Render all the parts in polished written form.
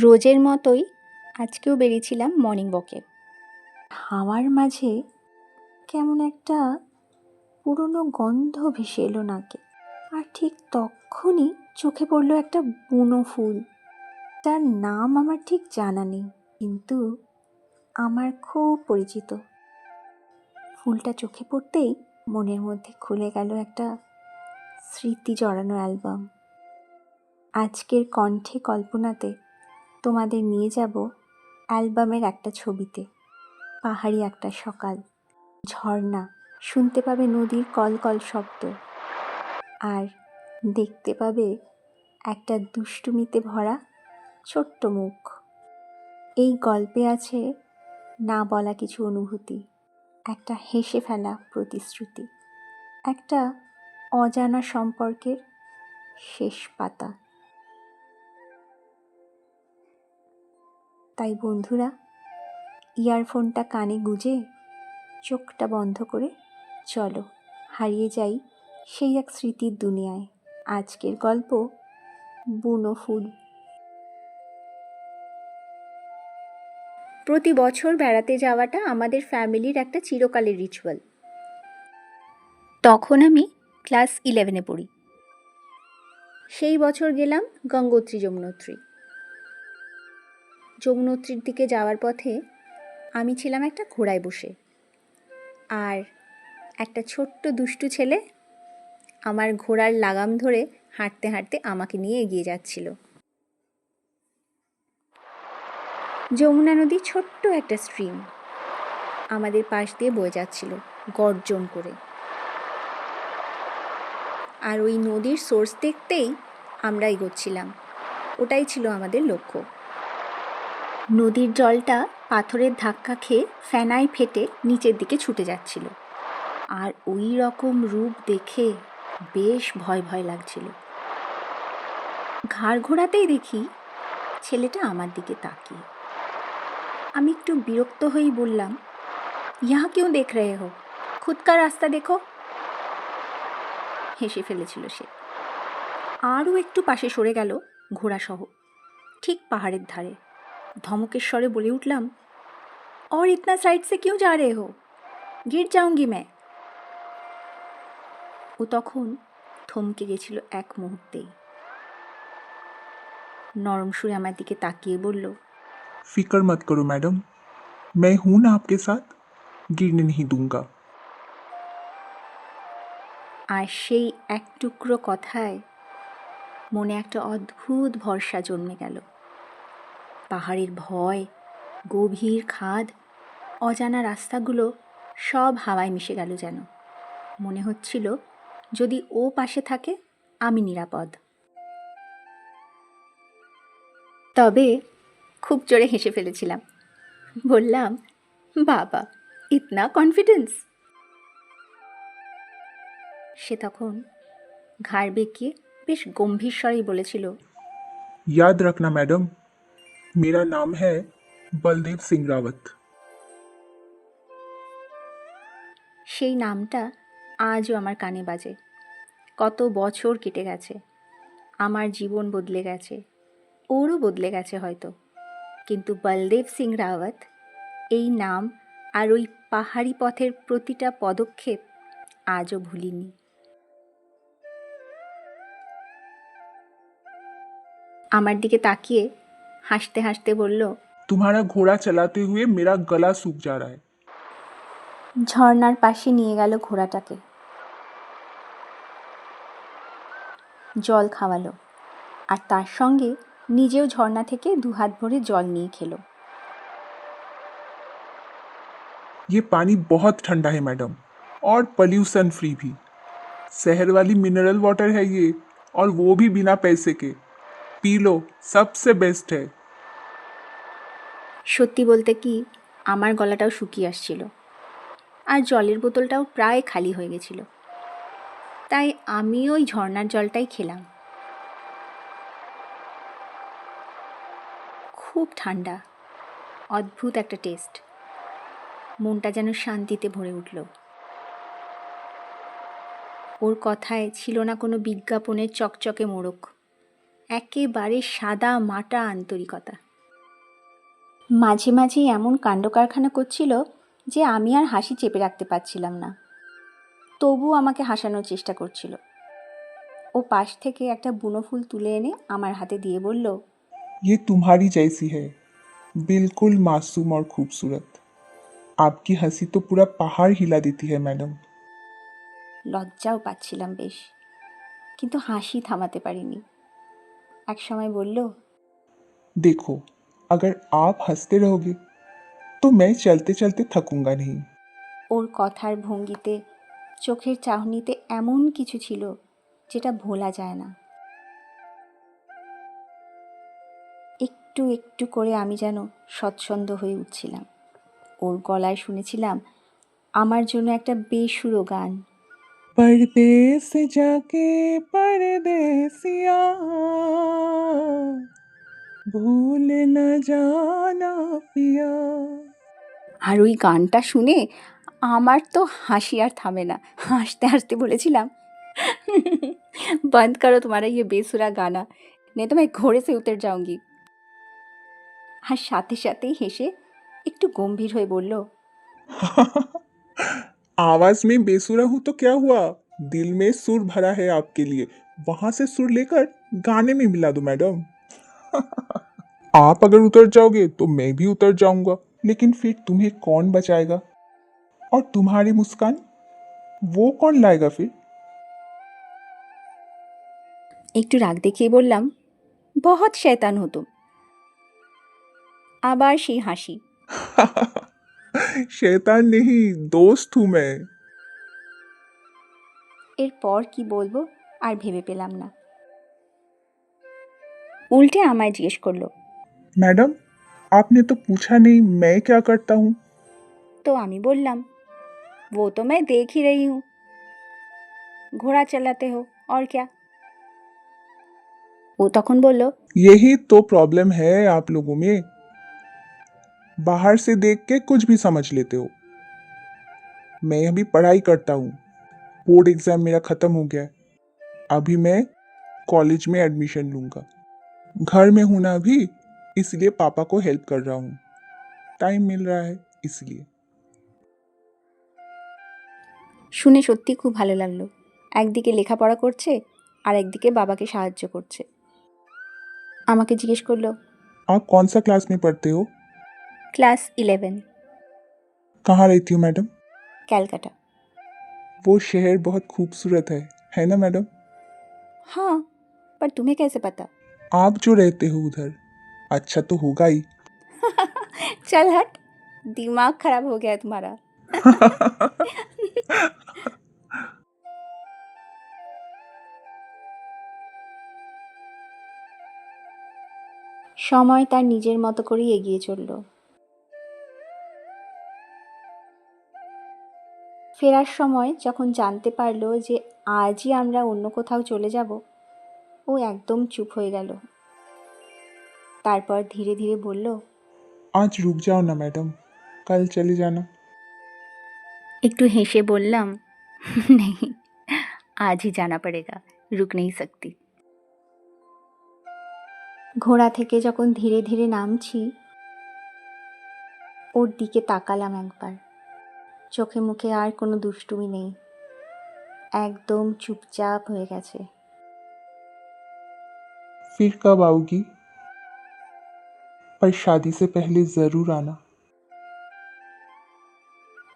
রোজের মতোই আজকেও বেরিয়েছিলাম মর্নিং ওয়াকে। হাওয়ার মাঝে কেমন একটা পুরনো গন্ধ ভেসে এলো নাকে, আর ঠিক তখনই চোখে পড়লো একটা বুনো ফুল। তার নাম আমার ঠিক জানা নেই, কিন্তু আমার খুব পরিচিত। ফুলটা চোখে পড়তেই মনের মধ্যে খুলে গেল একটা স্মৃতি জড়ানো অ্যালবাম। আজকের কণ্ঠে কল্পনাতে তোমাদের নিয়ে যাব অ্যালবামের একটা ছবিতে। পাহাড়ি একটা সকাল, ঝর্ণা, শুনতে পাবে নদীর কলকল শব্দ, আর দেখতে পাবে একটা দুষ্টুমিতে ভরা ছোট্ট মুখ। এই গল্পে আছে না বলা কিছু অনুভূতি, একটা হেসে ফেলা প্রতিশ্রুতি, একটা অজানা সম্পর্কের শেষ পাতা। তাই বন্ধুরা, ইয়ারফোনটা কানে গুঁজে চোখটা বন্ধ করে চলো হারিয়ে যাই সেই এক স্মৃতির দুনিয়ায়। আজকের গল্প বুনো ফুল। প্রতি বছর বেড়াতে যাওয়াটা আমাদের ফ্যামিলির একটা চিরকালের রিচুয়াল। তখন আমি ক্লাস 11-এ পড়ি। সেই বছর গেলাম গঙ্গোত্রী যমুনোত্রী। যমুনোত্রীর দিকে যাওয়ার পথে আমি ছিলাম একটা ঘোড়ায় বসে, আর একটা ছোট্ট দুষ্টু ছেলে আমার ঘোড়ার লাগাম ধরে হাঁটতে হাঁটতে আমাকে নিয়ে এগিয়ে যাচ্ছিল। যমুনা নদী ছোট্ট একটা স্ট্রিম আমাদের পাশ দিয়ে বয়ে যাচ্ছিল গর্জন করে, আর ওই নদীর সোর্স দেখতেই আমরা এগোচ্ছিলাম। ওটাই ছিল আমাদের লক্ষ্য। নদীর জলটা পাথরের ধাক্কা খেয়ে ফেনায় ফেটে নিচের দিকে ছুটে যাচ্ছিল, আর ওই রকম রূপ দেখে বেশ ভয় ভয় লাগছিল। ঘাড় ঘোরাতেই দেখি ছেলেটা আমার দিকে তাকিয়ে। আমি একটু বিরক্ত হয়েই বললাম, ইহা क्यों देख रहे हो? खुद का रास्ता देखो। হেসে ফেলেছিল সে। আরও একটু পাশে সরে গেল ঘোড়াসহ, ঠিক পাহাড়ের ধারে। ধমকের স্বরে বলে উঠলাম, और इतना साइड से क्यों जा रहे हो? गिर जाऊंगी मैं। ও তখন থমকে গেছিল এক মুহূর্তেই। নরম সুরে আমার দিকে তাকিয়ে বলল, फिक्र मत करो मैडम, मैं हूं ना आपके साथ, गिरने नहीं दूंगा। আর সেই এক টুকরো কথায় মনে একটা অদ্ভুত ভরসা জন্মে গেল। পাহাড়ের ভয়, গভীর খাদ, অজানা রাস্তাগুলো সব হাওয়ায় মিশে গেল যেন। মনে হচ্ছিল যদি ও পাশে থাকে আমি নিরাপদ। তবে খুব জোরে হেসে ফেলেছিলাম। বললাম, বাবা, ইতনা কনফিডেন্স। সে তখন ঘাড় বেঁকিয়ে বেশ গম্ভীর স্বরেই বলেছিল, याद रखना मैडम, मेरा नाम है बलदेव सिंह रावत। সেই নামটা আজও আমার কানে বাজে। কত বছর কেটে গেছে, আমার জীবন বদলে গেছে, ওরও বদলে গেছে হয়তো, কিন্তু বলদেব সিং রাওয়াত এই নাম আর ওই পাহাড়ি পথের প্রতিটা পদক্ষেপ আজও ভুলিনি। আমার দিকে তাকিয়ে হাসতে হাসতে বলল, तुम्हारा घोड़ा चलाते हुए मेरा गला सूख जा रहा है। ঝর্ণার পাশে নিয়ে গেল ঘোড়াটাকে, জল খাওয়ালো, আর তার সঙ্গে নিজেও ঝর্ণা থেকে দুহাত ভরে জল নিয়ে খেলো। ये पानी बहुत ठंडा है मैडम, और पॉल्यूशन फ्री भी। शहर वाली मिनरल वाटर है ये, और वो भी बिना पैसे के। पी लो, सबसे बेस्ट है। সত্যি বলতে কি, আমার গলাটাও শুকিয়ে আসছিল, আর জলের বোতলটাও প্রায় খালি হয়ে গেছিল। তাই আমি ওই ঝর্ণার জলটাই খেলাম। খুব ঠান্ডা, অদ্ভুত একটা টেস্ট। মনটা যেন শান্তিতে ভরে উঠল। ওর কথায় ছিল না কোনো বিজ্ঞাপনের চকচকে মোড়ক, একেবারে সাদা মাটা আন্তরিকতা। মাঝে মাঝেই এমন কাণ্ডকারখানা করছিল যে আমি আর হাসি চেপে রাখতে পারছিলাম না। তবু আমাকে হাসানোর চেষ্টা করছিল। ও পাশ থেকে একটা বুনো ফুল তুলে এনে আমার হাতে দিয়ে বলল, ये तुम्हारी जैसी है, बिल्कुल मासूम और खूबसूरत। आपकी हंसी तो पूरा पहाड़ हिला देती है मैडम। লজ্জাও পাচ্ছিলাম বেশ, কিন্তু হাসি থামাতে পারিনি। এক সময় বলল, देखो, अगर आप हंसते रहोगे तो मैं चलते चलते थकूंगा नहीं। ওর কথার ভঙ্গিতে, চোখের চাহনিতে এমন কিছু ছিল যেটা ভোলা যায় না। একটু একটু করে আমি যেন স্বচ্ছন্দ হয়ে উঠছিলাম। ওর গলায় শুনেছিলাম আমার জন্য একটা বেসুরো গান। परदेस जाके परदेसिया भूल न जाना पिया। আর ওই গানটা শুনে আমার তো হাসি আর থামে না। হাসতে হাসতে বলেছিলাম, বন্ধ করো তোমারা ইয়ে বেসুরা গানা, नहीं तो मैं घोड़े से उतर जाऊंगी। আর সাথে সাথেই হেসে একটু গম্ভীর হয়ে বলল, आवाज में बेसुरा हूं तो क्या हुआ, दिल में सुर भरा है आपके लिए, वहां से सुर लेकर गाने में मिला दो मैडम। आप अगर उतर जाओगे तो मैं भी उतर जाऊंगा, लेकिन फिर तुम्हें कौन बचाएगा? और तुम्हारी मुस्कान वो कौन लाएगा फिर? একটু রাগ দেখিয়ে বললাম, বহুত শয়তান হতো। আবার সেই হাসি। शैतान नहीं, दोस्त हूं मैं। এরপর কি বলবো আর ভেবে পেলাম না। উল্টে আমায় জিজ্ঞেস করলো। मैडम, आपने तो पूछा नहीं मैं क्या करता हूँ। তো আমি বললাম, वो तो मैं देख ही रही हूँ, ঘোড়া চালাতে हो और क्या। ও তখন বলল, यही तो प्रॉब्लम है आप लोगों में, बाहर से देख के कुछ भी समझ लेते हो। मैं अभी पढ़ाई करता हूँ, बोर्ड एग्जाम मेरा खत्म हो गया है। अभी मैं कॉलेज में एडमिशन लूंगा। घर में हूं ना अभी, इसलिए पापा को हेल्प कर रहा हूँ। टाइम मिल रहा है इसलिए। শুনে সত্যি খুব ভালো লাগলো। একদিকে লেখাপড়া করছে আর একদিকে বাবাকে সাহায্য করছে। আমাকে জিজ্ঞেস করলো, आप कौन सा क्लास में पढ़ते हो? ক্লাস 11, कहाँ रहती हो मैडम? ক্যালকাটা। वो शहर बहुत खूबसूरत है ना मैडम? हाँ, पर तुम्हें कैसे पता? आप जो रहते हो उधर, अच्छा तो होगा ही। चल हट, दिमाग खराब हो गया है तुम्हारा। সময় তার নিজের মতো করেই এগিয়ে চলল। ফেরার সময় যখন জানতে পারলো যে আজই আমরা অন্য কোথাও চলে যাব, ও একদম চুপ হয়ে গেল। তারপর ধীরে ধীরে বলল, आज रुक जाओ ना मैडम, कल चले जाना। একটু হেসে বললাম, নেই, আজ ही जाना पड़ेगा, रुक नहीं सकती। ঘোড়া থেকে যখন ধীরে ধীরে নামছি, ওর দিকে তাকালাম একবার। চোখে মুখে আর কোনো দুষ্টুমি নেই, একদম চুপচাপ হয়ে গেছে। फिर कब आओगी? पर शादी से पहले जरूर आना।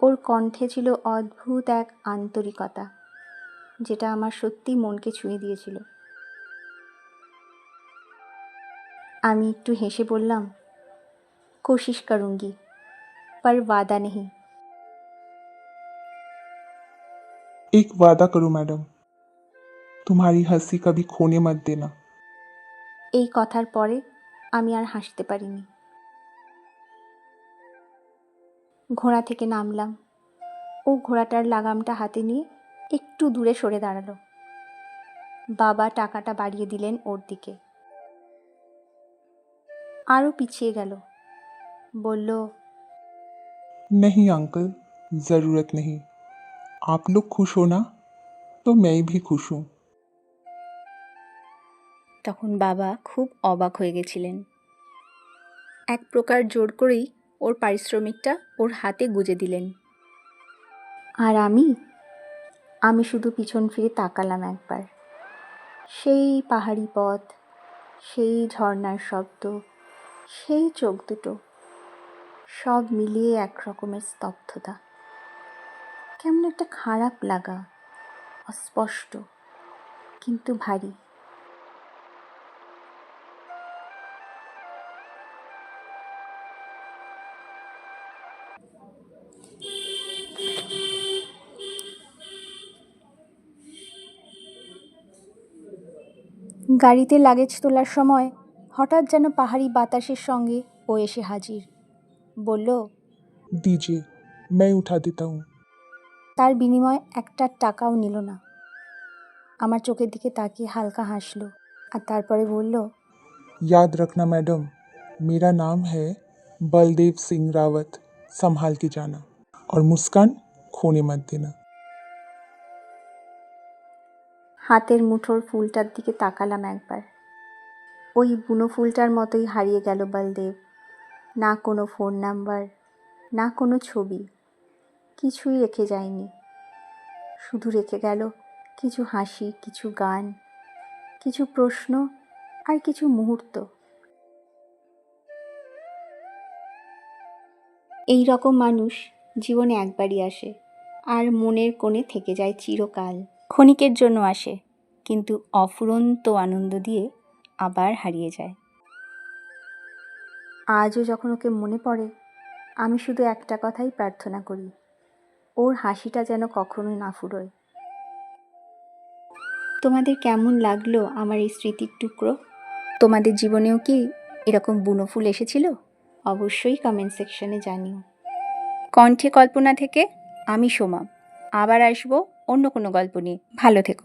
ওর কণ্ঠে ছিল অদ্ভুত এক আন্তরিকতা, যেটা আমার সত্যি মনকে ছুঁয়ে দিয়েছিল। আমি একটু হেসে বললাম, কোশিশ করুঙ্গি, पर वादा नहीं। एक वादा करो मैडम, तुम्हारी हंसी कभी खोने मत देना। এই কথার পরে আমি আর হাসতে পারিনি। ঘোড়া থেকে নামলাম। ও ঘোড়াটার লাগামটা হাতে নিয়ে একটু দূরে সরে দাঁড়ালো। বাবা টাকাটা বাড়িয়ে দিলেন ওর দিকে। আরও পিছিয়ে গেল। বলল, नहीं अंकल, जरूरत नहीं। आप लोग खुश हो ना, तो मैं भी खुश हूँ। তখন বাবা খুব অবাক হয়ে গেছিলেন। এক প্রকার জোর করেই ওর পারিশ্রমিকটা ওর হাতে গুজে দিলেন। আর আমি শুধু পিছন ফিরে তাকালাম একবার। সেই পাহাড়ি পথ, সেই ঝর্ণার শব্দ, সেই চোখ দুটো, সব মিলিয়ে এক রকমের স্তব্ধতা। কেমন একটা খারাপ লাগা, অস্পষ্ট কিন্তু ভারী। গাড়িতে লাগেজ তোলার সময় হঠাৎ যেন পাহাড়ি বাতাসের সঙ্গে ও এসে হাজির। বলল, दीजिए मैं उठा देता हूँ। তার বিনিময়ে একটা টাকাও নিল না। আমার চোখের দিকে তাকিয়ে হালকা হাসলো আর তারপরে বলল, याद रखना मैडम, मेरा नाम है बलदेव सिंह रावत, संभाल के जाना और मुस्कान खोने मत देना। হাতের মুঠোর ফুলটার দিকে তাকালাম একবার। ওই বুনো ফুলটার মতোই হারিয়ে গেল বলদেব। না কোনো ফোন নাম্বার, না কোনো ছবি, কিছুই রেখে যায়নি। শুধু রেখে গেল কিছু হাসি, কিছু গান, কিছু প্রশ্ন আর কিছু মুহূর্ত। এই রকম মানুষ জীবনে একবারই আসে আর মনের কোণে থেকে যায় চিরকাল। ক্ষণিকের জন্য আসে, কিন্তু অফুরন্ত আনন্দ দিয়ে আবার হারিয়ে যায়। আজও যখন ওকে মনে পড়ে, আমি শুধু একটা কথাই প্রার্থনা করি, ওর হাসিটা যেন কখনোই না ফুরোয়। তোমাদের কেমন লাগলো আমার এই স্মৃতির টুকরো? তোমাদের জীবনেও কি এরকম বুনো ফুল এসেছিল? অবশ্যই কমেন্ট সেকশনে জানিও। কণ্ঠে কল্পনা থেকে আমি সোমা। আবার আসবো অন্য কোনো গল্প নিয়ে। ভালো থেকো।